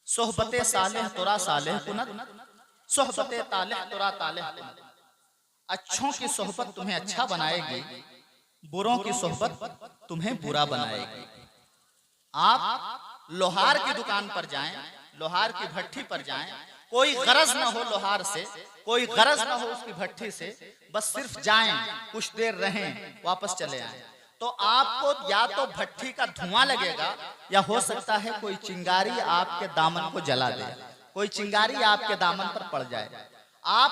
सोहबते सालेह तुरा सालेह कुनत, सोहबते तालेह तुरा तालेह कुनत। अच्छों की सोहबत तुम्हें अच्छा बनाएगी, बुरों की सोहबत तुम्हें बुरा बनाएगी। आप लोहार की दुकान पर जाएं, लोहार की भट्ठी पर जाएं, कोई गरज ना हो लोहार से, कोई गरज ना हो उसकी भट्ठी से, बस सिर्फ जाएं, कुछ देर रहें, वापस चले आएं, तो आपको या तो भट्ठी का धुआं लगेगा या हो सकता है कोई चिंगारी आपके दामन को जला दे, कोई चिंगारी आपके दामन पर पड़ जाए। आप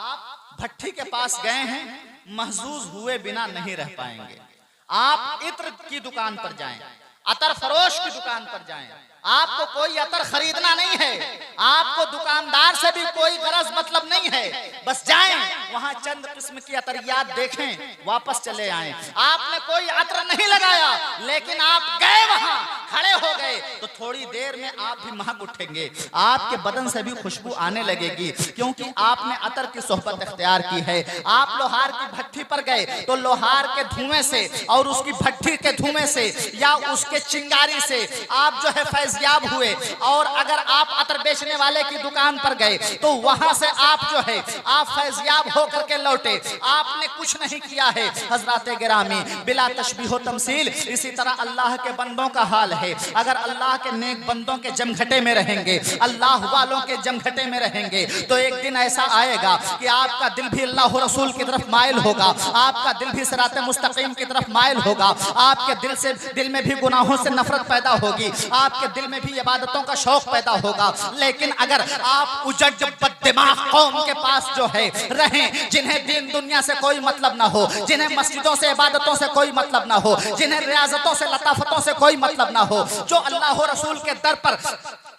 भट्ठी के पास गए हैं, महजूज हुए बिना नहीं रह पाएंगे। आप इत्र की दुकान पर जाएं, अतर फरोश की दुकान पर जाएं, आपको कोई अतर खरीदना नहीं है, आपको दुकानदार से भी कोई गरज मतलब नहीं है, बस जाएं वहां चंद किस्म की अतरियात देखें, वापस चले आएं। आपने कोई अतर नहीं लगाया, लेकिन आप गए वहां, खड़े हो गए, तो थोड़ी देर में आप भी महक उठेंगे, आपके बदन से भी खुशबू आने लगेगी, क्योंकि आपने अतर की सोहबत इख्तियार की है। आप लोहार की भट्ठी पर गए तो लोहार के धुएं से और उसकी भट्ठी के धुएं से या उसके चिंगारी से आप जो है फैज़याब हुए। और अगर आप अतर बेचने वाले की दुकान पर गए तो वहां से आप जो है आप फैज़याब होकर के लौटे, आपने कुछ नहीं किया है। हजरात गिरामी, बिला तशबीह तमसील इसी तरह अल्लाह के बंदों का हाल है। अगर अल्लाह के नेक बंदों के जमघटे में रहेंगे, अल्लाह वालों के जमघटे में रहेंगे, तो एक दिन ऐसा आएगा कि आपका दिल भी अल्लाह रसूल की तरफ माइल होगा, आपका दिल भी सिरात मुस्तकीम की तरफ माइल होगा, आपके दिल में भी गुनाहों से नफरत पैदा होगी, आपके दिल में भी इबादतों का शौक पैदा होगा। लेकिन अगर आप उजड़ बद्दिमाग कौम के पास जो है रहें, जिन्हें दीन दुनिया से कोई मतलब ना हो, जिन्हें मस्जिदों से इबादतों से कोई मतलब ना हो, जिन्हें रियाजतों से लताफतों से कोई मतलब ना हो, जो अल्लाह रसूल के दर पर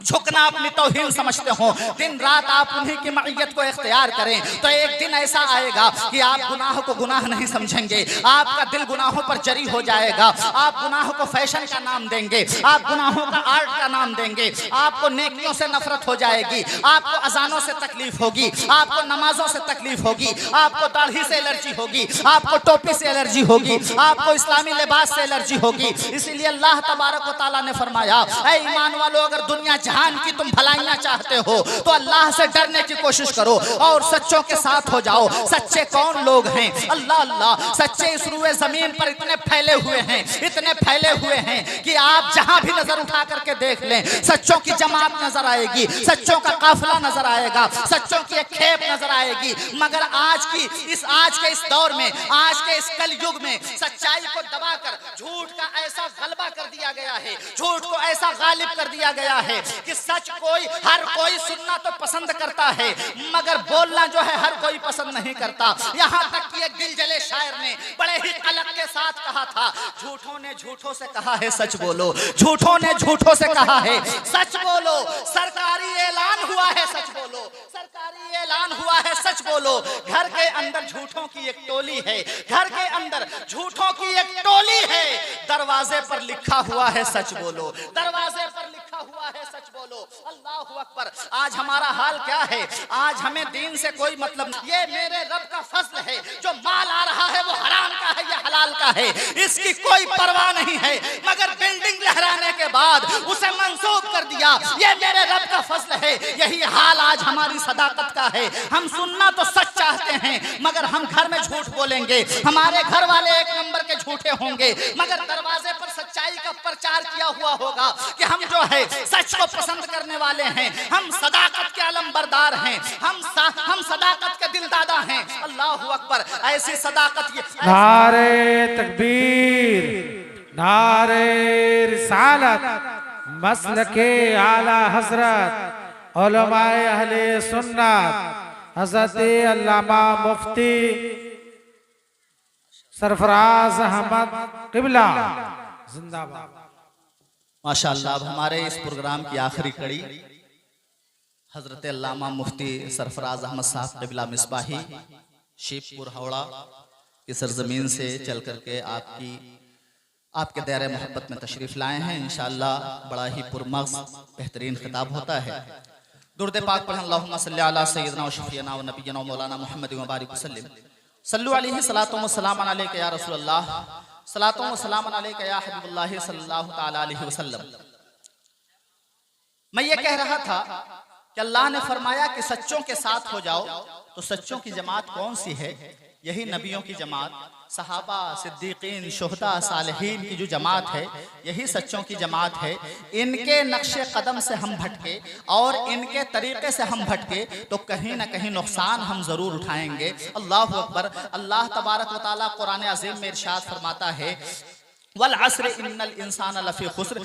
झुकना अपनी तौहीन समझते हो, दिन रात आप उन्हीं की मईयत को इख्तियार करें, तो एक दिन ऐसा आएगा कि आप गुनाह को गुनाह नहीं समझेंगे, आपका दिल गुनाहों पर जरी हो जाएगा, आप गुनाह को फैशन का नाम देंगे, आप गुनाहों का आर्ट का नाम देंगे, आपको नेकियों से नफरत हो जाएगी, आपको अजानों से तकलीफ होगी, आपको नमाजों से तकलीफ होगी, आपको दाढ़ी से एलर्जी होगी, आपको टोपी से एलर्जी होगी, आपको इस्लामी लिबास से एलर्जी होगी। इसीलिए अल्लाह तबारक व तआला ने फरमाया, ऐ ईमान वालों, अगर दुनिया जहान की तुम भलाइयां चाहते हो तो अल्लाह से डरने की कोशिश करो और सच्चों के साथ हो जाओ। सच्चे कौन लोग हैं? अल्लाह अल्लाह, सच्चे इस रुए जमीन पर इतने फैले हुए हैं, इतने फैले हुए हैं कि आप जहां भी नजर उठा करके देख लें, सच्चों की जमात नजर आएगी, सच्चों का काफिला नजर आएगा, सच्चों की एक खेप नजर आएगी। मगर आज के इस दौर में, आज के इस कल युग में सच्चाई को दबाकर झूठ का ऐसा गलबा कर दिया गया है, झूठ को ऐसा गालिब कर दिया गया है कि सच हर कोई सुनना तो पसंद करता है, मगर बोलना जो है हर कोई पसंद नहीं करता। यहाँ तक कि एक दिल जले शायर ने बड़े ही अलग के साथ कहा था, झूठों ने झूठों से कहा है सच बोलो, झूठों ने झूठों से कहा है सच बोलो, सरकारी ऐलान हुआ है सच बोलो, सरकारी ऐलान हुआ है सच बोलो। घर के अंदर झूठों की एक टोली है, घर के अंदर झूठों की एक टोली है, दरवाजे पर लिखा हुआ है सच बोलो, दरवाजे पर लिखा हुआ है सच बोलो। अल्लाहु अकबर। आज हमारा हाल क्या है? आज हमें दीन से कोई मतलब नहीं। ये मेरे रब का फजल है, जो माल आ रहा है वो हराम का है या हलाल का है, इसकी कोई परवाह नहीं है, मगर बिल्डिंग लहराने के बाद उसे मंसूब कर दिया, ये मेरे रब का फजल है। यही हाल आज हमारी सदाकत का है। हम सुनना तो सच चाहते हैं, मगर हम घर में झूठ बोलेंगे, हमारे घर वाले एक नंबर के झूठे होंगे, मगर दरवाजे पर सच्चाई का प्रचार किया हुआ होगा कि हम जो है सच को पसंद करने वाले हैं, हम सदाकत के अलमबरदार हैं, हम सदाकत के दिलदादा हैं। अल्लाहु अकबर। ऐसी सदाकत ये नारे तकबीर, नारे रिसालत, मसलके आला हजरत उलमाए अहले सुन्नत हजरत अल्लामा मुफ्ती सरफराज अहमद किबला जिंदाबाद। माशाअल्लाह। अब हमारे इस प्रोग्राम की आखिरी कड़ी हजरत अल्लामा मुफ्ती सरफराज अहमद साहब किबला मिसबाही शिवपुर हावड़ा की सरजमीन से चल करके आपके दायरे मोहब्बत में तशरीफ लाए हैं। इंशाअल्लाह बड़ा ही पुरमग़ज़ बेहतरीन खिताब होता है। दुरूद पाक पढ़ें। अल्लाहुम्मा सल्ली अला सय्यिदना व शफीना व नबिय्यना व मौलाना मुहम्मद व बारिक वसल्लम। सल्लु अलैहि सलातो व सलाम अलैका या रसूलल्लाह, सलातो व सलाम अलैका या हबीबुल्लाह सल्लल्लाहु तआला अलैहि वसल्लम। मैं ये कह रहा था कि अल्लाह ने फरमाया कि सच्चों के साथ हो जाओ, तो सच्चों की जमात कौन सी है? यही नबियों की जमात, सहाबा, सिद्दीकीन, शुहदा, सालिहीन की जो जमात है, यही सच्चों की जमात है। इनके नक्शे कदम से हम भटके और इनके तरीके से हम भटके तो कहीं ना कहीं नुकसान हम जरूर उठाएंगे। अल्लाहु अकबर। अल्लाह तबारक व तआला कुरान अज़ीम में इरशाद फरमाता है, वल अस्र इन्नल इंसान लफी खुस्र।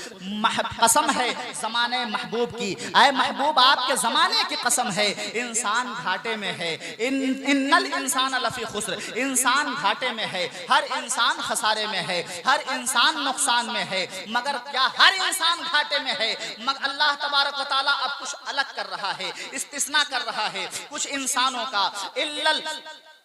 कसम है ज़माने महबूब की, आए महबूब आपके ज़माने की कसम है, इंसान घाटे में है। इन्नल इंसान लफी खुस्र, इंसान घाटे में है, हर इंसान खसारे में है, हर इंसान नुकसान में है। मगर क्या हर इंसान घाटे में है? मगर अल्लाह तबारक व तआला अब कुछ अलग कर रहा है, इस्तिस्ना कर रहा है कुछ इंसानों का।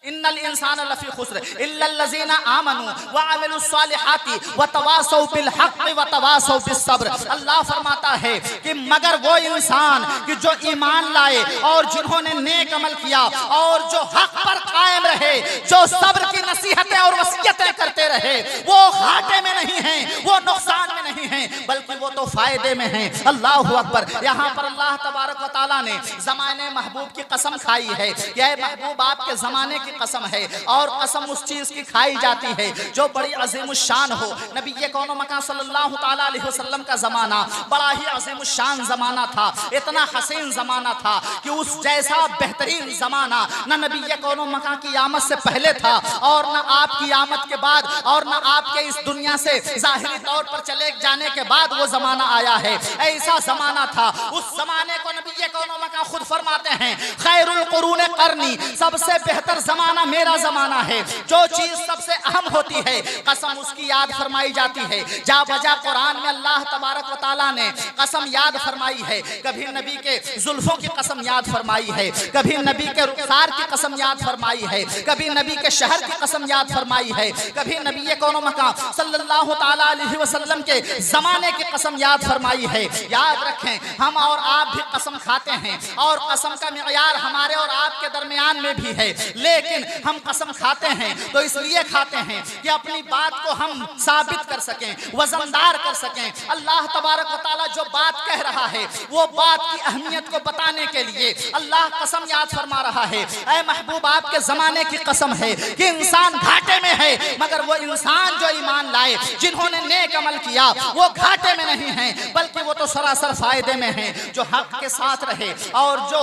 इन्नल इंसान लफी खुस्र इल्लल लज़ीना आमनू व अमिलुस सालिहाति व तवासौ बिल हक़्क़ि व तवासौ बिस सब्र। अल्लाह फरमाता है कि मगर वो इंसान कि जो ईमान लाए और जिन्होंने नेक अमल किया और जो हक पर कायम रहे, जो सब्र की नसीहतें और वसीयतें करते रहे, वो घाटे में नहीं हैं, वो नुकसान में नहीं हैं, बल्कि वो तो फायदे में हैं। अल्लाहु अकबर। यहाँ पर अल्लाह तबारक व तआला ने ज़माने महबूब की कसम खाई है। यह महबूब आपके ज़माने की कसम है और कसम उस चीज की खाई जाती है जो बड़ी अज़ीमुश्शान हो। नबी कौनो मकान सल्लल्लाहु तआला अलैहि वसल्लम का जमाना बड़ा ही अज़ीमुश्शान जमाना था, इतना हसीन जमाना था कि उस जैसा बेहतरीन जमाना न नबी कौनो मकान की आमद से पहले था और न आपकी आमद के बाद और न आपके इस दुनिया से जाहिरी तौर पर चले जाने के बाद वो जमाना आया है। ऐसा जमाना था। उस जमाने को नबी कौनो मकान खुद फरमाते हैं, खैरुल कुरून करनी, सबसे बेहतर जमाना मेरा जमाना है। जो चीज सबसे अहम होती है कसम उसकी याद फरमाई जाती है। जा बजा कुरान में अल्लाह तबारक व तआला ने कसम याद फरमाई है। कभी नबी के जुल्फों की कसम याद फरमाई है, कभी नबी के रुखसार की कसम याद फरमाई है, कभी नबी के शहर की कसम याद फरमाई है, कभी नबी कौनो मकाम सल्लल्लाहु तआला अलैहि वसल्लम के जमाने की कसम याद फरमाई है। याद रखें, हम और आप भी कसम खाते हैं और कसम का मियार हमारे और आपके दरमियान में भी है, लेकिन हम कसम खाते हैं तो इसलिए खाते हैं कि अपनी बात को हम साबित कर सकें, वजनदार कर सकें। अल्लाह तबारक व तआला जो बात कह रहा है वो बात की अहमियत को बताने के लिए अल्लाह कसम याद फरमा रहा है। ऐ महबूब आपके जमाने की कसम है कि इंसान घाटे में है, मगर वो इंसान जो ईमान लाए, जिन्होंने नेक अमल किया, वो घाटे में नहीं है, बल्कि वो तो सरासर फायदे में है। जो हक के साथ रहे और जो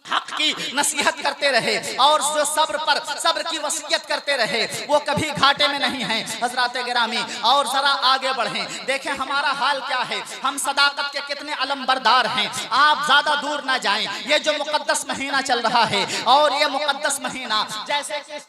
हक की नसीहत करते रहे और जो सब्र की वसीयत करते रहे, वो कभी घाटे में नहीं है। हजरात गिरामी, और जरा आगे बढ़ें, देखें हमारा हाल क्या है, हम सदाकत के कितने अलमबरदार हैं। आप ज्यादा दूर ना जाएं। ये जो मुकद्दस महीना चल रहा है और ये मुकद्दस महीना जैसे कि इस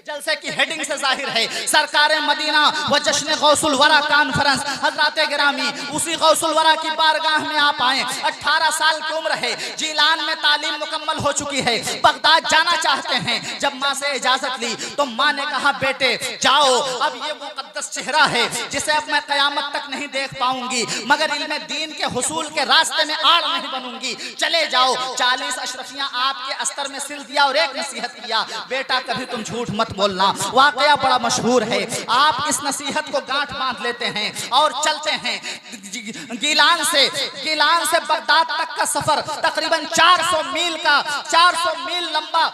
जलसे की हेडिंग से जाहिर है, सरकार मदीना व जश्न गौसुल वरा कॉन्फ्रेंस। हजरात गिरामी, उसी गौसुल वरा की बारगाह में आप आए। 18 साल की उम्र है, जीलान में तालीम मुकम्मल हो चुकी है, बगदाद जाना चाहते हैं। जब माँ से इजाजत ली तो माँ ने कहा, बेटे जाओ, अब ये मुकद्दस चेहरा है जिसे अब मैं कयामत तक नहीं देख पाऊंगी, मगर इल्म दीन के हुसूल के रास्ते में आड़ नहीं बनूंगी, चले जाओ। 40 अशरफियां आपके अस्तर में सिल दिया और एक नसीहत किया, बेटा कभी तुम झूठ मत बोलना। वाकया बड़ा मशहूर है। आप इस नसीहत को गांठ बांध लेते हैं और चलते हैं। गीलान से बगदाद तक का सफर तकरीबन 400 मील लंबा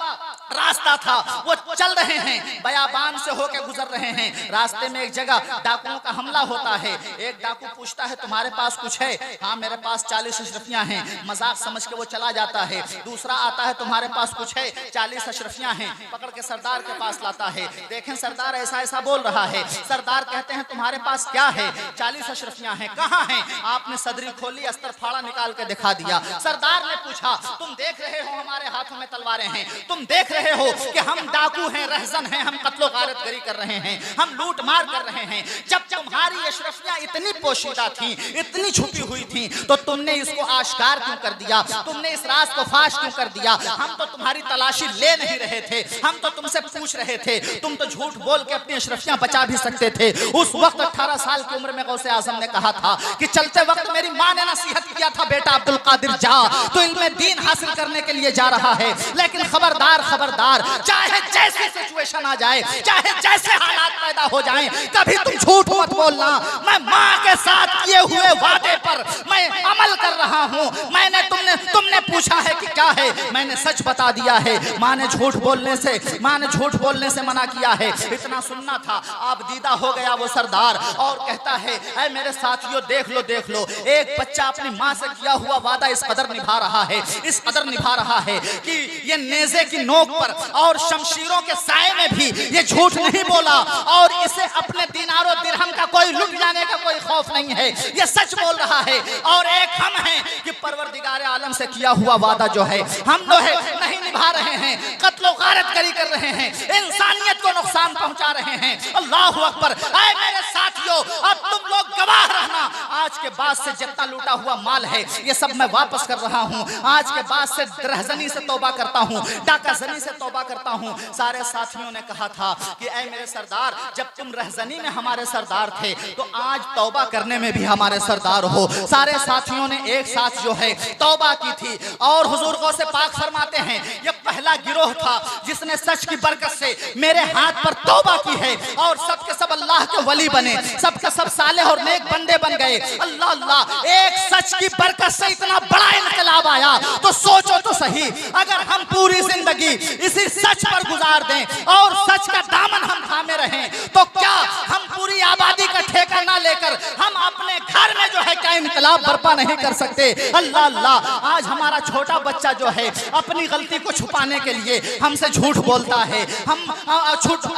रास्ता था। वो चल रहे हैं, बयाबान से होकर गुजर रहे हैं। रास्ते में एक जगह डाकुओं का हमला होता है। एक डाकू पूछता है, तुम्हारे पास कुछ है? हाँ मेरे पास 40 अशरफियां हैं। मजाक समझ के वो चला जाता है। दूसरा आता है, तुम्हारे पास कुछ है? 40 अशरफियां हैं। पकड़ के सरदार के पास लाता है। देखें सरदार ऐसा बोल रहा है। सरदार कहते हैं, तुम्हारे पास क्या है? 40 अशरफियां हैं। कहाँ हैं? आपने सदरी खोली, अस्तर फाड़ा, निकाल के दिखा दिया। सरदार ने पूछा, तुम देख रहे हो हमारे हाथों में तलवारें हैं, तुम देख रहे हो कि हम डाकू हैं, रहजन हैं, हम कत्लो गारतगरी कर रहे हैं, हम लूट मार कर रहे हैं। जब तुम्हारी अशरफियां इतनी पोशीदा थी, इतनी छुपी हुई थी, तो तुमने इसको आश्कार क्यों कर दिया? तुमने इस राज को फाश क्यों कर दिया? हम तो तुम्हारी तलाशी ले नहीं रहे थे, हम तो तुमसे पूछ रहे थे। तुम तो झूठ बोल के अपनी अशरफियां बचा भी सकते थे। उस वक्त 18 साल की उम्र में गौसे आजम ने कहा था कि चलते वक्त मेरी माँ ने नसीहत किया था, बेटा अब्दुल कादिर जा, तो इल्म दीन हासिल करने के लिए जा रहा है, लेकिन खबरदार खबरदार, चाहे जैसी सिचुएशन आ जाए, चाहे जैसे हालात पैदा हो जाएं, कभी तुम झूठ मत बोलना। मैं माँ के साथ किए हुए वादे पर मैं अमल कर रहा हूँ। मैंने तुमने पूछा है कि क्या है, मैंने सच बता दिया है। माँ ने झूठ बोलने से मना किया है। इतना सुनना था, आप दीदा हो गया वो सरदार, और कहता है ऐ मेरे साथियों देख लो, एक बच्चा अपनी माँ से किया हुआ वादा इस कदर निभा रहा है कि ये नेज़े की नोक पर और शमशीरों के साए में भी ये झूठ नहीं बोला, और इसे अपने दिनारों दिरहम का कोई लुट जाने का कोई खौफ नहीं है, ये सच बोल रहा है। और एक हम हैं कि परवरदिगार आलम से किया हुआ वादा जो है हम जो है नहीं निभा रहे हैं, कत्लो गारतगरी कर रहे हैं, इंसानियत को नुकसान पहुंचा रहे हैं। अल्लाहु अकबर। ऐ मेरे साथियों, अब तुम लोग गवाह रहना, आज के बाद से जितना लूटा हुआ माल है ये सब मैं वापस कर रहा हूँ। आज के बाद से रहजनी से तौबा करता हूँ, डाकाजनी से तौबा करता हूँ। सारे साथियों ने कहा था कि ऐ मेरे सरदार, जब तुम रहजनी में हमारे सरदार थे तो आज तौबा करने में भी हमारे सरदार हो। सारे साथियों ने एक साथ जो है तौबा की थी, और हुजूर गौसे पाक फरमाते हैं ये पहला गिरोह था जिसने सच की बरकत से मेरे हाथ पर तौबा की है, और सब के सब अल्लाह के वली बने, सब के सब सालेह और नेक बंदे बन गए। अल्लाह अल्लाह, एक सच की बरकत से इतना बड़ा इनकलाब आया, तो सोचो तो सही, अगर हम पूरी जिंदगी इसी सच पर गुजार दें और सच का दामन हम थामे रहें, तो क्या हम पूरी आबादी का ठेका ना लेकर हम अपने घर में जो है क्या इनकलाब बर्पा नहीं कर सकते? अल्लाह अल्लाह, आज हमारा छोटा बच्चा जो है अपनी गलती को छुपाने के लिए हमसे झूठ बोलता है।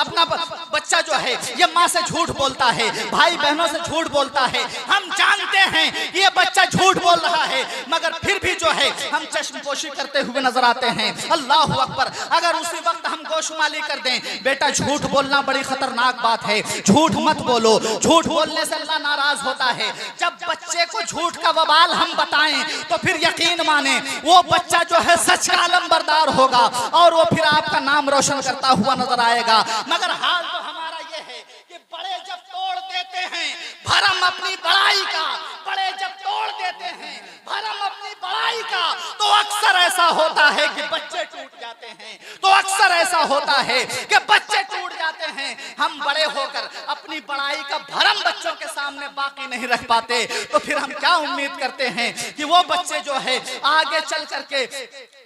अपना बच्चा जो है ये माँ से झूठ बोलता है, भाई बहनों से झूठ बोलता है। हम जानते हैं ये बच्चा झूठ बोल रहा है, मगर फिर भी जो है हम चश्मपोशी करते हुए नजर आते हैं। अल्लाह अकबर। अगर उसी वक्त हम गोशुमाली कर दें, बेटा झूठ बोलना बड़ी खतरनाक बात है, झूठ मत बोलो, झूठ बोलने से अल्लाह नाराज होता है। जब बच्चे को झूठ का वबाल हम बताएं तो फिर यकीन माने वो बच्चा जो है सच का अलंबरदार होगा, और वो फिर आपका नाम रोशन करता हुआ नजर आएगा। मगर हाल तो हमारा ये है कि बड़े जब तोड़ देते हैं भरम अपनी बड़ाई का, बड़े जब तोड़ देते हैं भरम अपनी बड़ाई का, तो अक्सर ऐसा होता है कि बच्चे टूट जाते हैं, तो अक्सर ऐसा होता है कि बच्चे टूट जाते हैं। हम बड़े होकर अपनी बड़ाई का भरम बच्चों के सामने बाकी नहीं रख पाते, तो फिर हम क्या उम्मीद करते हैं कि वो बच्चे जो है आगे चल करके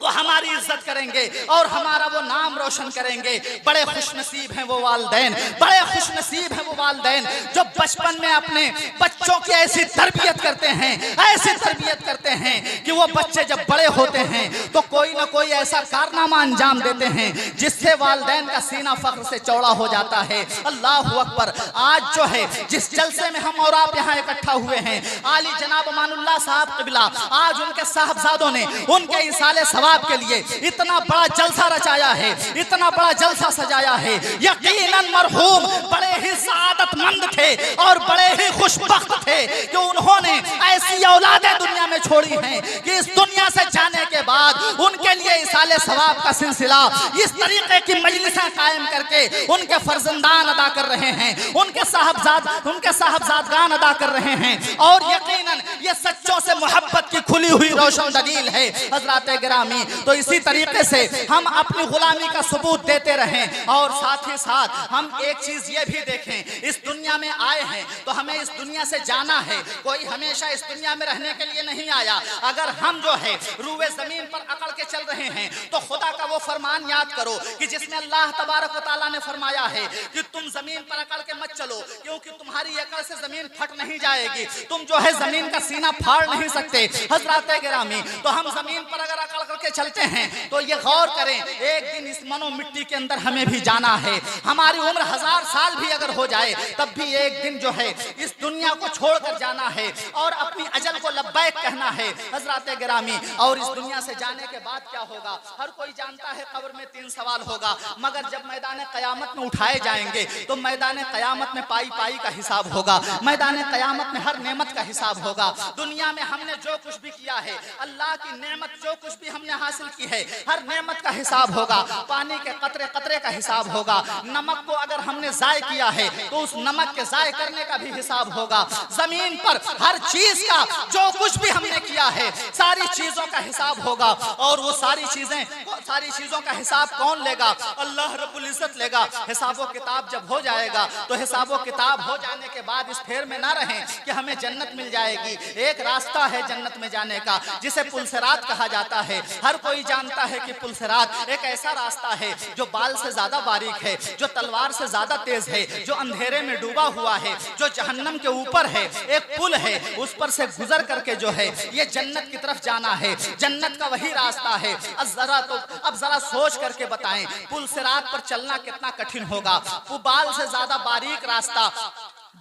वो हमारी इज्जत करेंगे और हमारा वो नाम रोशन करेंगे। बड़े खुशनसीब हैं वो वालिदैन, बड़े खुशनसीब हैं वो वालिदैन जो बचपन में अपने बच्चों की ऐसी तरबियत करते हैं, ऐसी तरबियत करते हैं कि वो बच्चे जब बड़े होते हैं तो कोई ना कोई ऐसा कारनामा अंजाम देते हैं जिससे वालिदैन का सीना फख्र से चौड़ा हो जाता है। अल्लाह अकबर। आज जो है जिस जलसे में हम और आप यहाँ इकट्ठा हुए हैं, आली जनाब अमानुल्लाह साहब क़िबला, आज उनके साहबजादों ने उनके इसाले सवाब के लिए इतना बड़ा जलसा रचाया है, इतना बड़ा जलसा सजाया है। यकीनन मरहूम बड़े ही सआदतमंद थे और बड़े ही खुशबख्त थे कि उन्होंने ऐसी औलादें दुनिया में छोड़ी हैं कि इस दुनिया से जाने के बाद उनके लिए इसाले सवाब का सिलसिला इस तरीके की मजलिसें कायम करके उनके फर्जंदान अदा कर रहे हैं, उनके साहबजादगान अदा कर रहे हैं। और यकीनन ये सच्चों से मोहब्बत की खुली हुई रोशन दलील है हजरात गिरामी। तो इसी तरीके से हम अपनी गुलामी का सबूत देते रहें, और साथ ही साथ हम एक चीज ये भी देखें, इस दुनिया में आए हैं तो हमें इस दुनिया से जाना है, कोई हमेशा इस दुनिया में रहने के लिए नहीं आया। अगर हम जो है रूए जमीन पर अकड़ के चल रहे हैं तो खुदा का वो फरमान याद करो कि जिसमें अल्लाह तबारक व तआला ने फरमाया है कि तुम जमीन पर अकड़ के मत चलो, क्योंकि तुम्हारी अकड़ से जमीन फट नहीं जाएगी, तुम जो है जमीन का सीना फाड़ नहीं सकते। हजरात गिरामी, तो हम जमीन पर अगर अकड़ करके चलते हैं तो ये गौर करें, एक दिन इस मनो मिट्टी के अंदर हमें भी जाना है। हमारी उम्र 1000 साल भी अगर हो जाए तब भी एक दिन जो है इस दुनिया को छोड़कर जाना है और अपनी अजल को लब्बैक कहना है। हजरात गिरामी, और इस दुनिया से जाने के बाद क्या होगा? हर कोई जानता है कब्र में 3 सवाल होगा, मगर जब मैदान क़यामत में उठाए जाएंगे तो मैदान क़यामत में पाई पाई का हिसाब होगा, मैदान क़यामत में हर नेमत का हिसाब होगा। दुनिया में हमने जो कुछ भी किया है, अल्लाह की नेमत जो कुछ भी हमने हासिल की है, हर नेमत का हिसाब होगा। पानी के कतरे कतरे का हिसाब होगा। नमक को अगर हमने ज़ाय किया है तो उस नमक के ज़ाय करने का भी हिसाब होगा। जमीन पर हर चीज का जो कुछ भी हमने किया है, सारी चीजों का हिसाब होगा। और वो सारी चीजों का हिसाब कौन लेगा? अल्लाह रब्बुल इज्जत लेगा। हिसाबो किताब जब हो जाएगा तो हिसाबो किताब हो जाने के बाद इस फेर में ना रहें कि हमें जन्नत मिल जाएगी। एक रास्ता है जन्नत में जाने का जिसे पुलसिरात कहा जाता है। हर कोई जानता है कि पुलसिरात एक ऐसा रास्ता है जो बाल से ज्यादा बारीक है, जो तलवार से ज्यादा तेज है, जो अंधेरे में डूबा हुआ है, जो जहन्नम के ऊपर है। एक पुल है, उस पर से गुजर करके जो है ये जन्नत की तरफ जाना है। जन्नत का वही रास्ता है। अब जरा सोच करके बताएं, पुलसिरात पर चलना कितना कठिन होगा। वो बाल से ज्यादा बारीक रास्ता,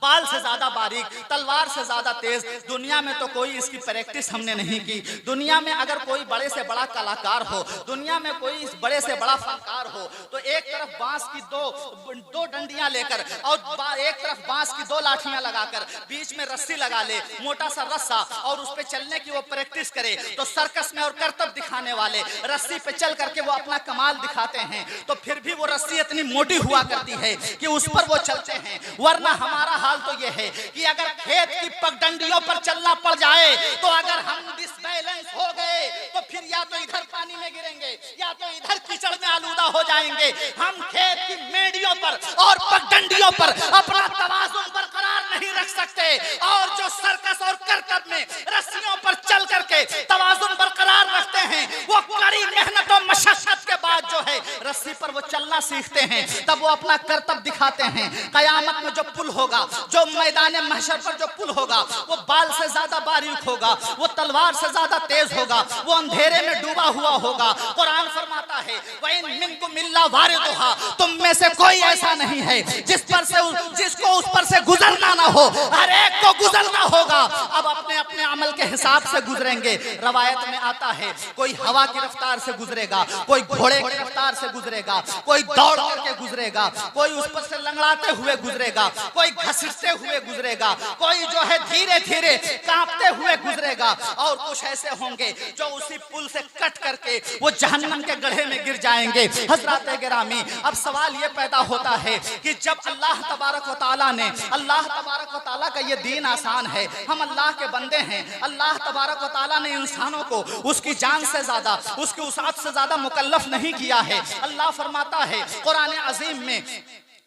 बाल से ज्यादा बारीक, तलवार से ज्यादा तेज। दुनिया में तो कोई इसकी प्रैक्टिस हमने नहीं की। दुनिया में अगर कोई बड़े से बड़ा कलाकार हो, दुनिया में कोई बड़े से बड़ा फनकार हो, तो एक तरफ बांस की दो डंडियां लेकर और एक तरफ बांस की 2 लाठियां लगाकर बीच में रस्सी लगा ले, मोटा सा रस्सा, और उस पे चलने की वो प्रैक्टिस करे। तो सर्कस में और करतब दिखाने वाले रस्सी पे चल करके वो अपना कमाल दिखाते हैं, तो फिर भी वो रस्सी इतनी मोटी हुआ करती है कि उस पर वो चलते हैं। वरना हमारा हाल तो ये है कि अगर खेत की पगडंडियों पर चलना पड़ जाए तो अगर हम डिसबैलेंस हो गए तो फिर या तो इधर पानी में गिरेंगे या तो इधर कीचड़ में आलूदा हो जाएंगे। हम खेत की मेड़ियों पर और पगडंडियों पर अपना तवाज़ुन बरकरार नहीं रख सकते, और जो सर्कस और करतब में रस्सियों पर चल करके तवाज़ुन बरकरार रखते हैं, वो कड़ी मेहनत और मशक्कत के बाद जो है रस्सी पर वो चलना सीखते हैं, तब वो अपना करतब दिखाते हैं। कयामत में जो पुल होगा, जो मैदान महशर पर जो पुल होगा, वो बाल से ज्यादा बारीक होगा, वो तलवार से ज्यादा तेज होगा, वो अंधेरे में डूबा हुआ होगा। कुरान फरमाता है, वइन मिनकुम इल्ला वारिदुहा, तुम में से कोई ऐसा नहीं है जिसको उस पर से गुजरना ना हो। हर एक को गुजरना होगा। अब अपने अपने अमल के हिसाब से गुजरेंगे। रवायत में आता है, कोई हवा की रफ्तार से गुजरेगा, कोई घोड़े की रफ्तार से गुजरेगा, कोई दौड़ करके गुजरेगा, कोई उस पर से लंगड़ाते हुए गुजरेगा, कोई घसीटते हुए गुजरेगा, कोई जो है धीरे धीरे कांपते हुए गुजरेगा, और कुछ ऐसे होंगे जो उसी पुल से कट करके वो जहन्नम के गड्ढे में गिर जाएंगे। हजरात गिरामी, अब सवाल ये पैदा होता है कि जब अल्लाह तबारक व तआला ने, अल्लाह तबारक व तआला का ये दीन आसान है, हम अल्लाह के बंदे हैं, अल्लाह तबारक व तआला ने इंसानों को उसकी जान से ज्यादा, उसकी उसात से ज्यादा मुकल्लफ नहीं किया है। अल्लाह फरमाता है कुरान अजीम में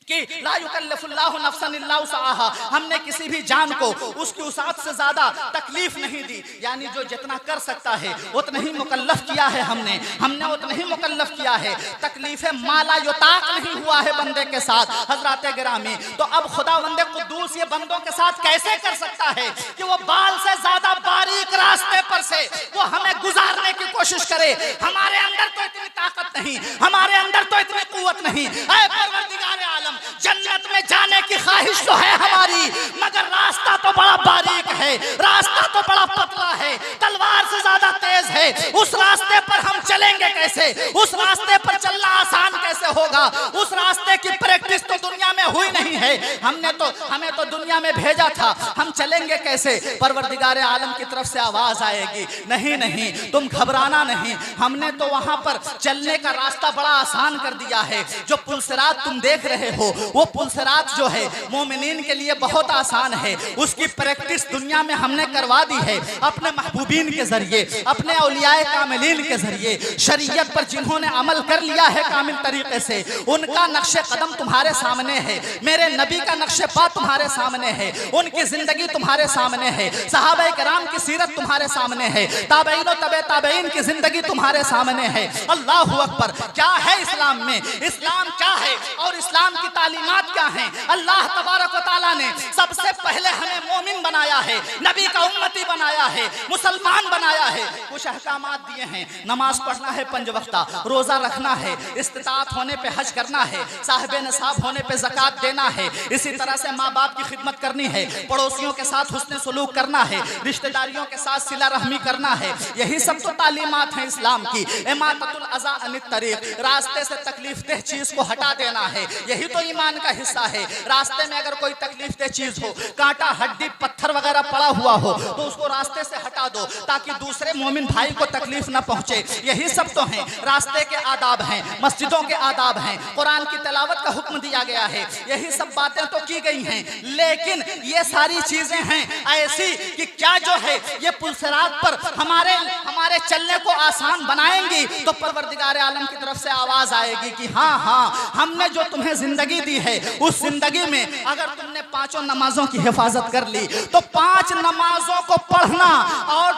कि ला युकल्लिफुल्लाहु नफ्सन इल्ला वुसअहा, हमने किसी भी जान को उसकी उसात से ज्यादा तकलीफ नहीं दी, यानी जो जितना कर सकता है उतना ही मुकल्लफ किया है। हमने उतना ही मुकल्लफ किया है। तकलीफे माला युताक नहीं हुआ है बंदे के साथ। हजरात गिरामी, तो अब खुदावंद कुद्दूस ये बंदों के साथ कैसे कर सकता है कि वो बाल से ज्यादा बारीक रास्ते पर से वो हमें गुजारने की कोशिश करे। हमारे अंदर तो इतनी ताकत नहीं, हमारे अंदर तो इतनी कुव्वत नहीं। ऐ परवरदिगार आलम, जन्नत में जाने की ख्वाहिश तो है हमारी, मगर रास्ता तो बड़ा बारीक है, रास्ता तो बड़ा पतला है, तलवार से ज्यादा तेज है। उस रास्ते पर हम चलेंगे कैसे? उस रास्ते पर चलना आसान कैसे होगा? उस रास्ते की प्रैक्टिस तो दुनिया में हुई नहीं है। हमें तो दुनिया में भेजा था, हम चलेंगे कैसे? परवरदिगार आलम की तरफ से आवाज आएगी, नहीं, तुम घबराना नहीं, हमने तो वहां पर चलने का रास्ता बड़ा आसान कर दिया है। जो पुलसिरात तुम देख रहे हो, वो पुलसिरात जो है मोमिनीन के लिए बहुत आसान है। उसकी प्रैक्टिस दुनिया में हमने करवा दी है अपने महबूबीन के जरिए, अपने औलियाए कामिलीन के जरिए। शरीयत पर जिन्होंने अमल कर लिया है कामिल तरीके से, उनका नक्शे कदम तुम्हारे सामने है, मेरे नबी का नक्शे पा तुम्हारे सामने है, उनकी जिंदगी तुम्हारे सामने है, सहाबा किराम की सीरत तुम्हारे सामने है, ताबईन और तबे ताबईन की जिंदगी तुम्हारे सामने है। अल्लाहु अकबर। क्या है इस्लाम में, इस्लाम क्या है और इस्लाम की तालीमात क्या हैं? अल्लाह तबारक व तआला ने सबसे पहले हमें मोमिन बनाया है, नबी का उम्मती बनाया है, मुसलमान बनाया है, कुछ अहकामात दिए हैं। नमाज पढ़ना है 5 वक्ता, रोजा रखना है, इस्तिताअत होने पे हज करना है, साहिबे नसाब होने पे ज़कात देना है, इसी तरह से माँ बाप की खिदमत करनी है, पड़ोसियों के साथ हुस्न सलूक करना है, रिश्तेदारियों के साथ सिला रहमी करना है। यही सब तो तालीमात हैं इस्लाम की। इमाततुल अज़ा अनित तरीक़, रास्ते से तकलीफ देह चीज को हटा देना है, यही तो ईमान का हिस्सा है। रास्ते में अगर कोई तकलीफ देह चीज हो, कांटा हड्डी पत्थर वगैरह पड़ा हुआ हो, तो उसको रास्ते से हटा दो ताकि दूसरे मोमिन भाई को तकलीफ ना पहुंचे। यही सब तो हैं रास्ते के आदाब हैं, मस्जिदों के आदाब हैं, कुरान की तिलावत का हुक्म दिया गया है। यही सब बातें तो की गई हैं, लेकिन ये सारी चीजें हैं ऐसी कि क्या जो है ये पुलसिरात पर हमारे चलने को आसान बनाएंगी, तो परवरदिगार आलम की तरफ से आवाज आएगी कि हाँ हाँ, हमने जो तुम्हें जिंदगी दी है, उस जिंदगी में अगर तुमने 5 नमाजों की हिफाजत कर ली, तो 5 नमाजों को पढ़ना और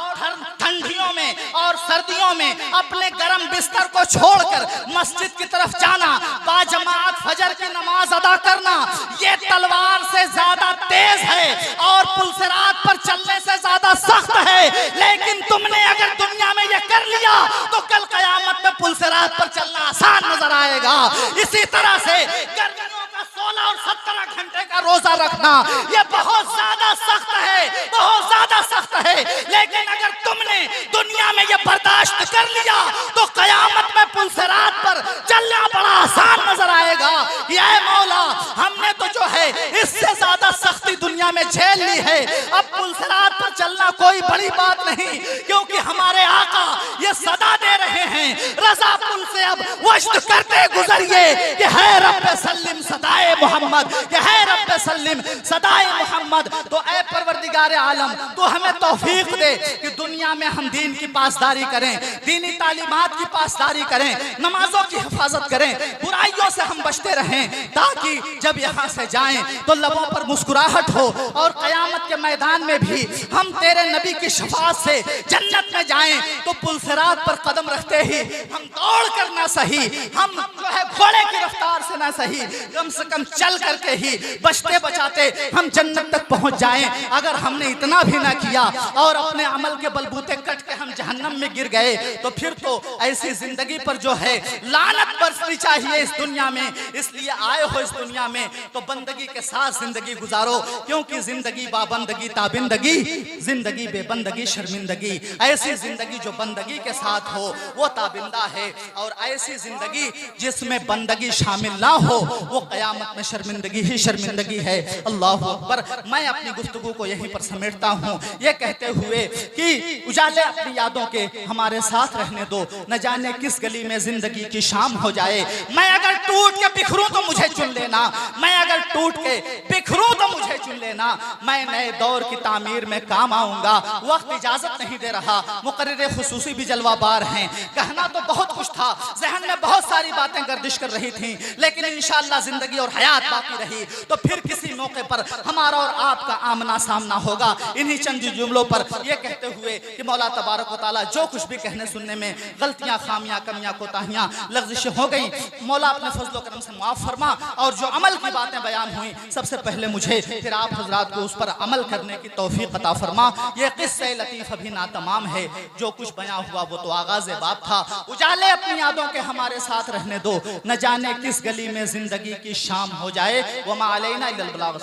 ठंडियों में और सर्दियों में अपने गर्म बिस्तर को छोड़कर मस्जिद की तरफ जाना, बाजमात फजर की नमाज अदा करना, ये तलवार से ज्यादा तेज है और पुलसिरात पर चलने से ज्यादा सख्त है। लेकिन तुमने अगर दुनिया में ये कर लिया, तो कल कयामत में पुलसिरात पर चलना आसान नजर आएगा। इसी तरह से गर्मियों का 16 और 17 घंटे का रोजा रखना, ये बहुत ज्यादा सख्त है, बहुत ज्यादा सख्त है। लेकिन अगर तुमने दुनिया में ये बर्दाश्त कर लिया, तो कयामत में पुलसिरात पर चलना बड़ा आसान नजर आएगा। ये मौला, हमने तो जो है इससे ज्यादा सख्ती दुनिया में झेल ली है, अब पुलसिरात पर चलना कोई बड़ी बात नहीं, क्योंकि हमारे आका ये सदा दे रहे हैं, रजा पुल से अब वश्त करते गुजरिए कि है रब्बे सल्लिम सदाए मोहम्मद, कि है रब्बे सल्लिम सदाए मोहम्मद। तो ऐ परवरदिगार आलम, तो हमें तौफीक दे कि दुनिया में हम दीन की पासदारी करें, दीनी तालीमात की पासदारी करें, नमाजों की हिफाजत करें, बुराइयों से हम बचते रहें, ताकि जब यहाँ से जाएं तो लबों पर मुस्कुराहट हो और कयामत के मैदान में भी हम तेरे नबी की शफाअत से जन्नत में जाएं। तो पुलसिरात पर कदम रखते ही हम दौड़ कर ना सही, हम जो है घोड़े की रफ्तार से ना सही, कम से कम चल करके ही बचते बचाते हम जन्नत तक पहुंच जाएं। अगर हमने इतना भी ना किया और अपने अमल के बलबूते कट के हम जहन्नम में गिर गए, तो फिर तो ऐसी जिंदगी पर जो है लानत बरसनी चाहिए इस दुनिया में। इसलिए आए हो इस दुनिया में तो बंदगी के साथ जिंदगी गुजारो, क्योंकि जिंदगी बाबंदगी ताबिंदगी, जिंदगी बेबंदगी शर्मिंदगी। ऐसी जिंदगी जो बंदगी के साथ हो वो ताबिंदा है, और ऐसी जिंदगी जिसमें बंदगी शामिल ना हो वो कयामत में शर्मिंदगी ही शर्मिंदगी है। अल्लाह अकबर। मैं अपनी गुफ्तगू को यहीं पर समेटता हूँ, ये कहते हुए कि उजाले अपनी यादों के हमारे साथ रहने दो, न जाने किस गली में जिंदगी की शाम हो जाए। मैं अगर टूट के बिखरूं तो मुझे चुन लेना, मैं अगर टूट के बिखरूं तो मुझे चुन लेना, मैं नए दौर की तामीर में काम आऊंगा। वक्त इजाजत नहीं दे रहा, मुकर्रिर खुसूसी भी जलवाबार हैं, कहना तो बहुत कुछ था, जहन में बहुत सारी बातें गर्दिश कर रही थी, लेकिन इंशाअल्लाह जिंदगी और हयात बाकी रही तो फिर किसी मौके पर हमारा और आपका आमना सामना होगा। इन्हीं चंद जुमलों पर यह कहते हुए कि मौला तबारक व तआला जो कुछ भी कहने सुनने में गलतियां, खामियां, कमियां, कोताहियां, लग़ज़िशें हो गई, मौला अपने फज़्ल व करम से माफ़ फरमा। और जो अमल की बातें बयान हुई, सबसे पहले मुझे फिर आप हज़रात को उस पर अमल करने की तौफीक अता फरमा। ये क़िस्सा लतीफ़ अभी ना तमाम है, जो कुछ बयां हुआ वो तो आगाज़ बात था। उजाले अपनी यादों के हमारे साथ रहने दो, न जाने किस गली में जिंदगी की शाम हो जाए। वमा अलैना इल्लल बलाग।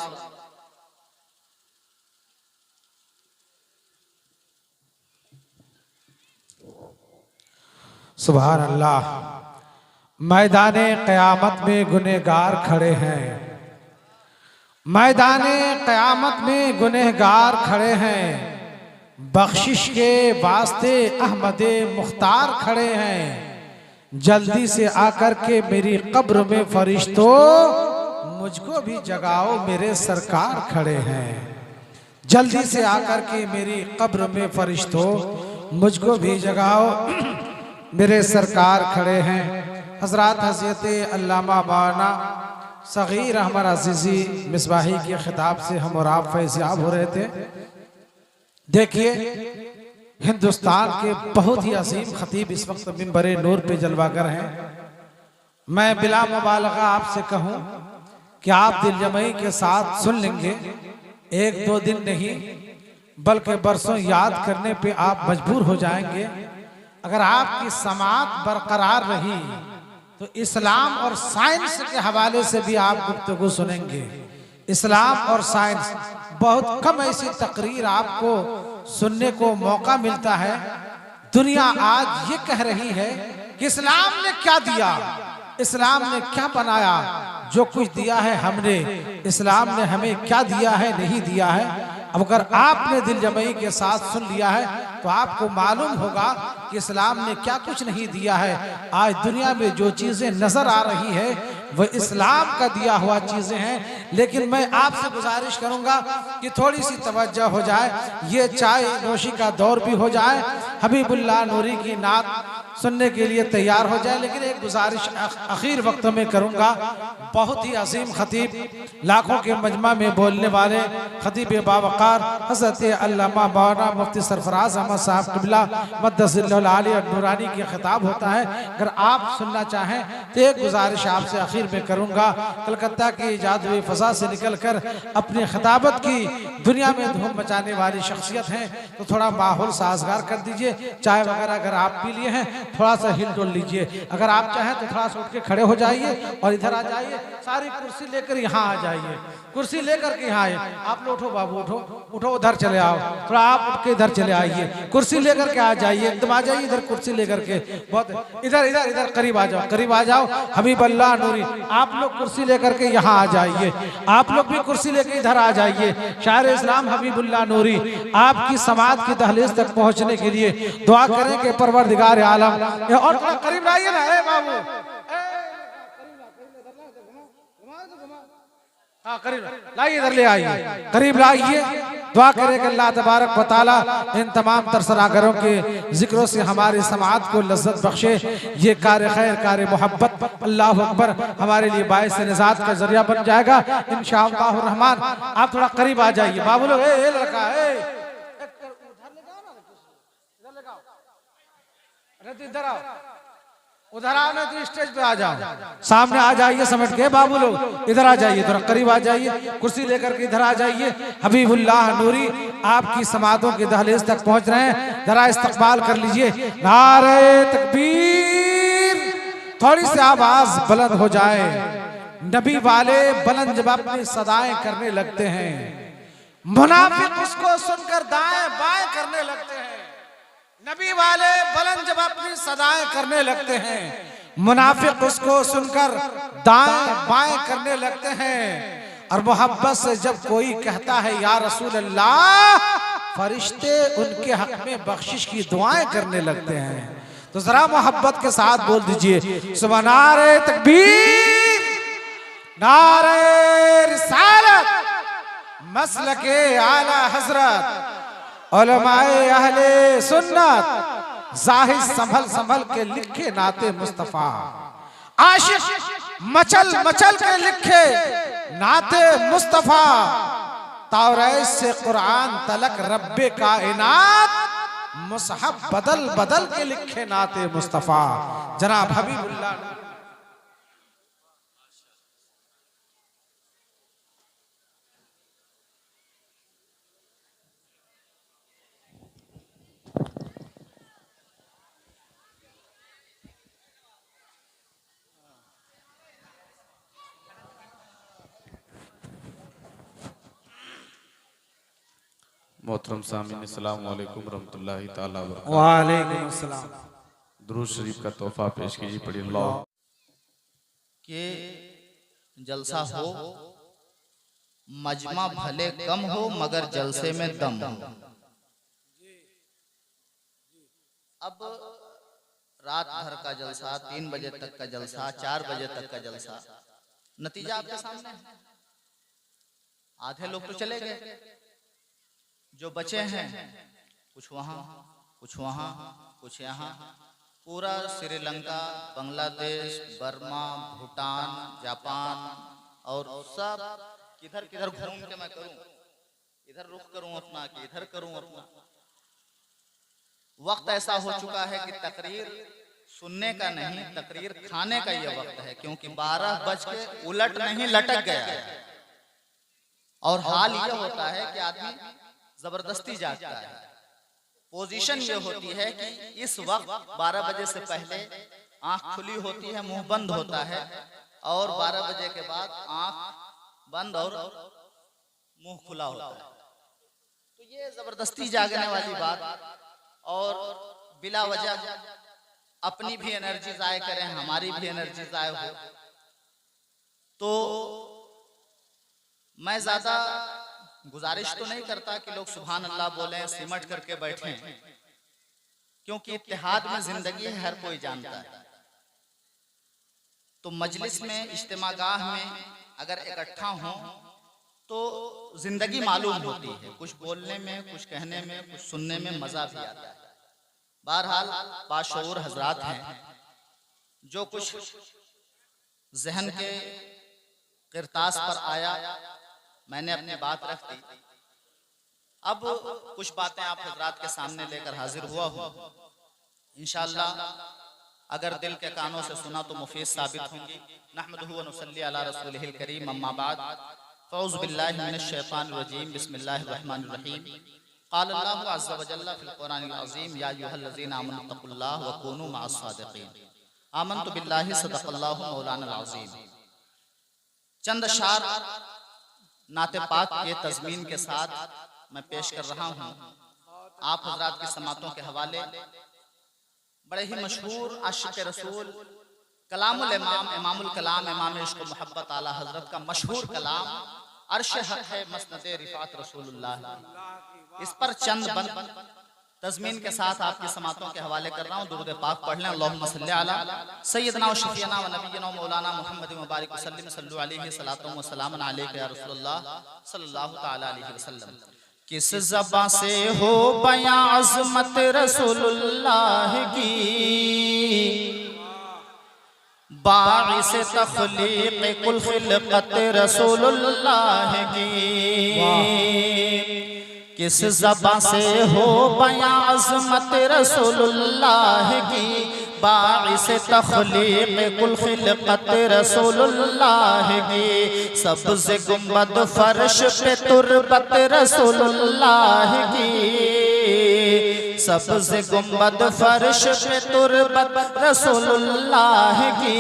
सुभान अल्लाह। मैदाने क़यामत में गुनहगार खड़े हैं, मैदाने क़यामत में गुनहगार खड़े हैं, बख्शिश के वास्ते अहमदे मुख्तार खड़े हैं। जल्दी से आकर के मेरी कब्र में फरिश्तों मुझको भी जगाओ, मेरे सरकार खड़े हैं। जल्दी से आकर के मेरी कब्र में फरिश्तों मुझको भी जगाओ, मेरे सरकार खड़े हैं। हजरात हज़रत अल्लामा मौलाना सगीर अहमद अजीजी मिसबाही के खिताब से हम और आप फैज़याब हो रहे थे। देखिए, हिंदुस्तान के बहुत ही अजीम खतीब इस वक्त मिंबरे नूर पे जलवागर हैं। मैं बिला मुबालगा आपसे कहूं कि आप दिल जमई के साथ सुन लेंगे, एक दो दिन नहीं बल्कि बरसों याद करने पे आप मजबूर हो जाएंगे। अगर आपकी समाअत बरकरार रही तो इस्लाम और साइंस के हवाले से भी आप गुफ्तगू सुनेंगे। इस्लाम और साइंस, बहुत कम ऐसी तकरीर आपको सुनने को मौका मिलता है। दुनिया आज ये कह रही है कि इस्लाम ने क्या दिया, इस्लाम ने क्या बनाया। जो कुछ दिया है हमने, इस्लाम ने हमें क्या दिया है, नहीं दिया है। अब अगर आपने दिल जमई के साथ सुन लिया है तो आपको मालूम होगा कि इस्लाम ने क्या कुछ नहीं दिया है। आज दुनिया में जो चीजें नजर आ रही है वह इस्लाम का दिया हुआ चीजें हैं। लेकिन मैं आपसे गुजारिश करूंगा कि थोड़ी सी तवज्जो हो जाए, ये चाय नोशी का दौर भी हो जाए, हबीबुल्लाह नूरी की नात सुनने के लिए तैयार हो जाए। लेकिन एक गुजारिश आखिर वक्त में करूंगा, बहुत ही अजीम खतीब, लाखों के मजमा में बोलने वाले खतीब बावकार हज़रत अल्लामा मौलाना मुफ्ती सरफराज अहमद साहब क़िबला मद्दसिल्लहुल आली और नूरानी के खिताब होता है। अगर आप सुनना चाहें तो एक गुजारिश आपसे आखिर में करूंगा, कलकत्ता की जादुई फ़ज़ा से निकल कर अपनी खिताबत की दुनिया में धूम मचाने वाली शख्सियत हैं, तो थोड़ा माहौल साजगार कर दीजिए। चाय वगैरह अगर आप पी लिए हैं थोड़ा सा हिल डुल लीजिए, अगर आप चाहें तो थोड़ा सा उठ के खड़े हो जाइए और इधर आ जाइए। सारी कुर्सी लेकर यहाँ आ जाइए, कुर्सी लेकर के यहाँ आइए। आप लोग उठो बाबू, उठो उठो, उधर चले आओ, थोड़ा आप उठ के इधर चले आइए, कुर्सी लेकर के आ जाइए, एकदम आ जाइए इधर कुर्सी लेकर के। बहुत इधर इधर इधर करीब आ जाओ, करीब आ जाओ। हबीबुल्लाह नूरी, आप लोग कुर्सी लेकर के यहाँ आ जाइए, आप लोग भी कुर्सी लेकर इधर आ जाइए। शायर इस्लाम हबीबुल्लाह नूरी आपकी समाअत की दहलीज तक पहुँचने के लिए दुआ करें कि परवरदिगार आलम। और थोड़ा करीब आइए ना, ए बाबू, हाँ करीब लाइए, इधर ले आइए, करीब लाइए। दुआ करें कि अल्लाह तबारक व तआला इन तमाम तरसरागरों के जिक्रों से हमारी समाअत को लज्जत बख्शे। ये कार खैर, कार मोहब्बत, अल्लाह अकबर, हमारे लिए बाइस निजात का जरिया बन जाएगा इंशाअल्लाह रहमान। आप थोड़ा करीब आ जाइए बाबू लोग, ए लड़का, इधर आओ, उधर आओ, नहीं तो स्टेज पे आ जाओ, सामने आ जाइए समेट के। बाबू लोग इधर आ जाइए, थोड़ा करीब आ जाइए, कुर्सी लेकर के इधर आ जाइए। हबीबुल्लाह नूरी आपकी समातों की दहलीज तक पहुंच रहे हैं, जरा इस्तकबाल कर लीजिए। नारे तकबीर, थोड़ी सी आवाज बुलंद हो जाए। नबी वाले बुलंद जब अपनी सदाएं करने लगते हैं, मुनाफिक उसको सुनकर दाएं बाएं करने लगते हैं। नबी वाले बुलंद जब अपनी सदाएं करने लगते हैं, मुनाफिक उसको सुनकर दाएं बाएं करने लगते हैं। और मोहब्बत से जब कोई कहता है या रसूल अल्लाह, फरिश्ते उनके हक में बख्शिश की दुआएं करने लगते हैं। तो जरा मोहब्बत के साथ बोल दीजिए, सुबह नारे तकबीर, नारे रिसालत, मसलके आला हजरत, उलमाए अहले सुन्नत, जाहिद संभल संभल के लिखे नाते मुस्तफा, आशिक मचल मचल के लिखे नाते मुस्तफा, तौरात से कुरान तलक रब्बे कायनात, मुसहफ बदल बदल के लिखे नाते मुस्तफा। जनाब हबीबुल्लाह मोहतरम सामीन, अस्सलाम वालेकुम रहमतुल्लाहि ताला व बरकातहू। वालेकुम अस्सलाम। दुरूद शरीफ का तोहफा पेश कीजिए, पढ़िए। अल्लाह के जलसा हो, मजमा भले कम हो मगर जलसे में दम हो। अब रात भर का जलसा, 3 बजे तक का जलसा, 4 बजे तक का जलसा, नतीजा आपके सामने है। आधे लोग तो चले गए, जो बचे हैं कुछ वहां कुछ वहां कुछ यहाँ, पूरा श्रीलंका, बांग्लादेश, बर्मा, भूटान, जापान, और सब किधर किधर घूम के मैं करूं, इधर रुख करूं अपना कि इधर करूं अपना। वक्त ऐसा हो चुका है कि तकरीर सुनने का नहीं, तकरीर खाने का यह वक्त है, क्योंकि 12 बज के उलट नहीं लटक गया है। और हाल यह होता है कि आदमी जबरदस्ती जागता है। पोजीशन ये होती है कि इस वक्त 12 बजे से पहले आंख खुली होती है, मुंह बंद होता है, और 12 बजे के बाद आंख बंद और मुंह खुला होता है। तो ये जबरदस्ती जागने वाली बात, और बिला वजह अपनी भी एनर्जी जाया करें, हमारी भी एनर्जी जाया हो। तो मैं ज्यादा गुजारिश तो नहीं करता कि लोग सुभान अल्लाह बोलें, सिमट करके बैठें, क्योंकि इत्तेहाद में जिंदगी है, हर कोई जानता है। तो मजलिस में, इज्तिमागाह में अगर इकट्ठा हो तो जिंदगी मालूम होती है, कुछ बोलने में, कुछ कहने में, कुछ सुनने में मजा भी आता है। बहरहाल बाशऊर हजरात हैं, जो कुछ जहन के किरतास पर आया मैंने अपनी बात रख दी। अब कुछ बातें आप हजरात के सामने लेकर हाजिर हुआ हूँ। इंशाअल्लाह अगर दिल के कानों से सुना तो मुफीद साबित होंगी। नहमदुहु व नुसल्ली अला रसूलिहिल करीम, अम्मा बाद, फ़ऊज़ु बिल्लाहि मिनश शैतानिर रजीम, बिस्मिल्लाहिर रहमानिर रहीम। क़ाल अल्लाहु अज़्ज़ा व जल्ला फ़िल क़ुरआनिल अज़ीम, या अय्युहल्लज़ीना आमनु तक़ुल्लाह व कूनू मअस सादिक़ीन। आमनतु बिल्लाहि सदक़ल्लाहु मौलाना अज़ीम। चंद अशआर नाते पाक के तज़मीन के साथ मैं पेश कर रहा हूँ आप हजरात की समातों के हवाले। बड़े ही मशहूर आशिक़ रसूल कलामुल इमाम, इमामुल कलाम, इमाम इश्क़ व मोहब्बत आला हजरत का मशहूर कलाम अर्श हक है मसनद रिफ़ात रसूलुल्लाह। इस पर चंद बंद तज़मीन के साथ आपकी समातों के हवाले कर रहा हूँ। दुरूद पाक पढ़ लें। अल्लाहुम्मा सल्ली अला सय्यदना व शफ़ीना व नबिय्यना मौलाना मुहम्मद मुबारक वसल्लम, सल्लु अलैहि सलातु व सलामुन अलैका या रसूलल्लाह सल्लल्लाहु तआला अलैहि वसल्लम। किस ज़बां से हो बयां अज़मत रसूलुल्लाह की, बाइस तख़लीक़ कुल ख़िलक़त रसूलुल्लाह की। किस ज़बां से हो बयां अज़मत रसूलुल्लाह की, बाइस तख़लीक़ कुल ख़िलक़त रसूलुल्लाह की। सब्ज़ गुंबद फर्श पे तुरबत रसूलुल्लाह की, सब्ज़ गुंबद फर्श पे तुरबत रसूलुल्लाह की।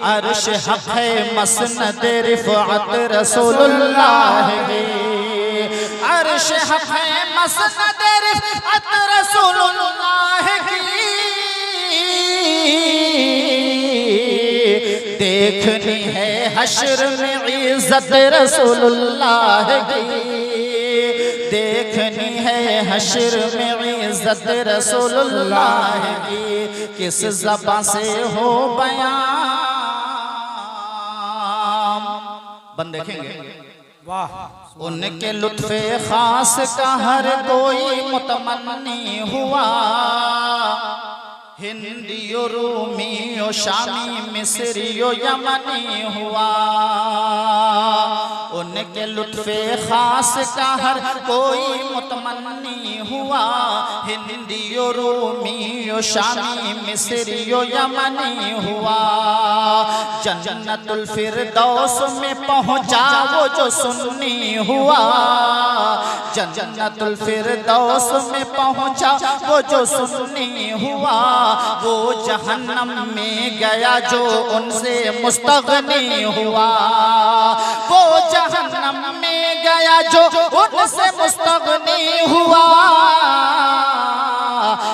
अर्श हक़ है मसनद रिफ़अत रसूलुल्लाह की, अर्श हक़ है मसनद रिफ़अत रसूलुल्लाह की। देखनी है हश्र में इज़्ज़त रसूलुल्लाह की, देखनी है हश्र में इज़्ज़त रसूलुल्लाह की। किस ज़बां से हो बयां, बंद देखेंगे। वाह। उनके लुत्फ़े खास का हर कोई मुतमन्नी हुआ, हिंदियो रूमियो शामी मिस्रियो यमनी हुआ। उनके लुत्फ़े खास का हर कोई मुतमन्नी हुआ, हिंदियो रूमियो शामी मिस्रियो यमनी हुआ। जन्नतुल फिरदौस में पहुँचा वो जो सुन्नी हुआ, जन्नतुल फिरदौस में पहुँचा वो जो सुन्नी हुआ। वो जहन्नम में गया जो उनसे मुस्तग़नी हुआ, वो जहन्नम में गया जो उनसे मुस्तग़नी हुआ।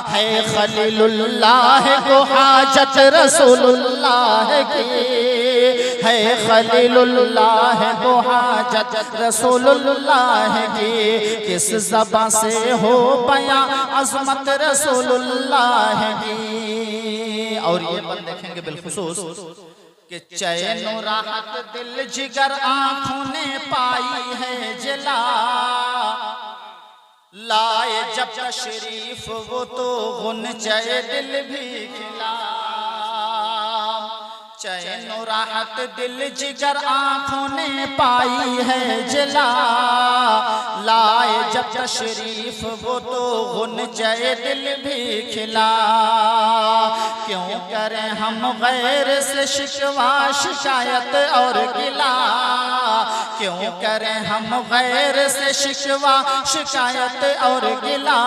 है खलीलुल्लाह को हाजत रसूलुल्लाह की, है खलीलुल्लाह को हाजत रसूलुल्लाह की। किस ज़बां से हो बयां अज़मत रसूलुल्लाह की। और ये बात देखेंगे बिलखुसूस कि चैन और राहत दिल जिगर आँखों ने पाई है जला, लाए जब तशरीफ वो तो गुनचे दिल भी खिला। चैन और राहत दिल जिगर आंखों ने पाई है जला, लाए जब तशरीफ वो तो गुन जय दिल भी खिला। क्यों करें हम गैर से शिकवा शिकायत और गिला, क्यों करें हम गैर से शिकवा शिकायत और गिला।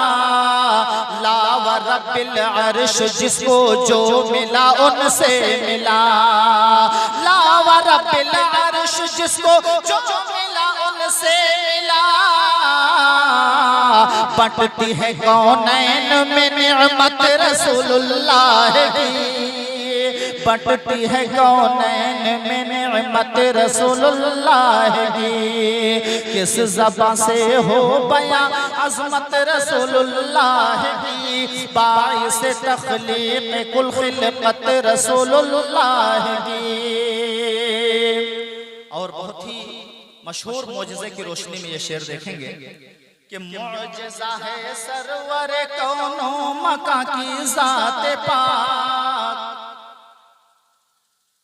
ला व रब्बिल अर्श जिसको जो मिला उनसे मिला, ला व रब्बिल अर्श जिसको जो मिला उनसे मिला। बंटती है कौनैन में निअमत रसूलुल्लाह की, बंटती है कौनैन में निअमत रसूलुल्लाह की। किस ज़बान से हो बयां अज़मत रसूलुल्लाह की, बाइस तख़लीक़ कुल ख़िलक़त रसूलुल्लाह की। और बहुत ही मशहूर मौजज़े की रोशनी में ये शेर देखेंगे कि मौजज़ा है सरवर कौनो मका की ज़ात पाक,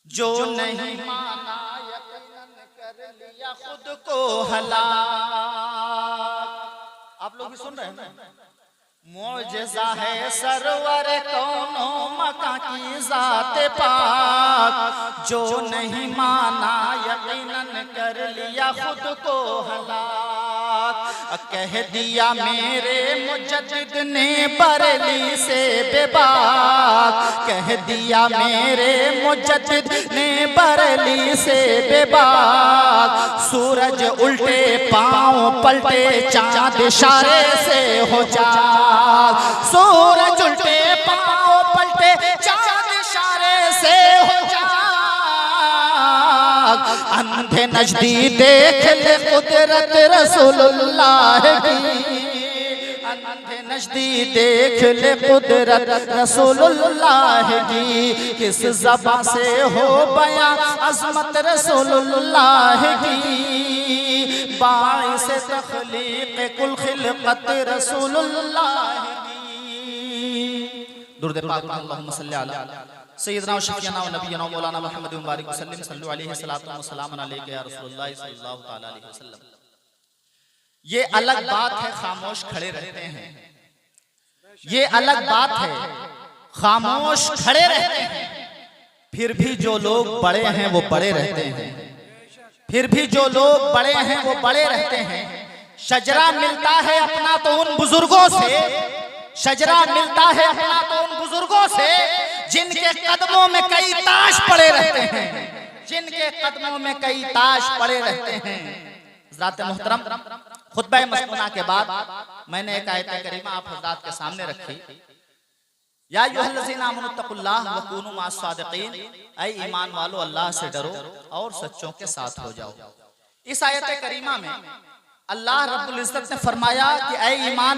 जो नहीं माना यकीनन कर लिया खुद को हलाक। आप लोग भी सुन रहे हैं ना? मौजज़ा है सरवर कौनो मका की ज़ात पाक, जो नहीं माना यकीनन कर लिया खुद को हलाक। कह दिया मेरे मुजद्दिद ने बरेली से बेबाक, कह दिया मेरे मुजद्दिद ने बरेली से बेबाक। सूरज उल्टे पांव पलटे चांद इशारे से हो जाग, सूरज उल्टे पांव पलटे चांद इशारे से हो जाग। अंधे नजदी देख ले कुदरत रसूलुल्लाह की, अंधे नजदी देख ले कुदरत रसूलुल्लाह की। किस ज़बान से हो बयां अज़मत रसूलुल्लाह की, बाइस तख़लीक़ कुल ख़िलक़त रसूलुल्लाह की। दुरूद पाक अल्लाहुम्मा सल्लि अला सय्यिदना व शफ़ीअना व नबियना व मौलाना मुहम्मद मुबारक वसल्लम सल्लु अलैहि सलातु व सलाम अलैका या रसूलुल्लाह सल्लल्लाहु तआला अलैहि वसल्लम। ये अलग बात है खामोश खड़े रहते हैं, ये अलग बात है खामोश खड़े रहते हैं, फिर भी जो लोग बड़े हैं वो बड़े रहते हैं, फिर भी जो लोग बड़े हैं वो बड़े रहते हैं। शजरा मिलता है अपना तो उन बुजुर्गों से, शजरा मिलता है अपना तो उन बुजुर्गों से जिनके कदमों में कई ताश पड़े रहते हैं, जिनके कदमों में कई ताश पड़े रहते हैं। हज़रात मोहतरम, खुतबा मस्नूना के बाद मैंने एक आयत करीमा आप हज़रात के सामने रखी, या अय्युहल्लज़ीना आमनुत्तक़ुल्लाह व कूनू मअस-सादिक़ीन, ऐ ईमान वालो अल्लाह से डरो और सच्चों के साथ हो जाओ। इस आयत करीमा में अल्लाह रब्बुल इज़्ज़त ने फरमाया कि ऐ ईमान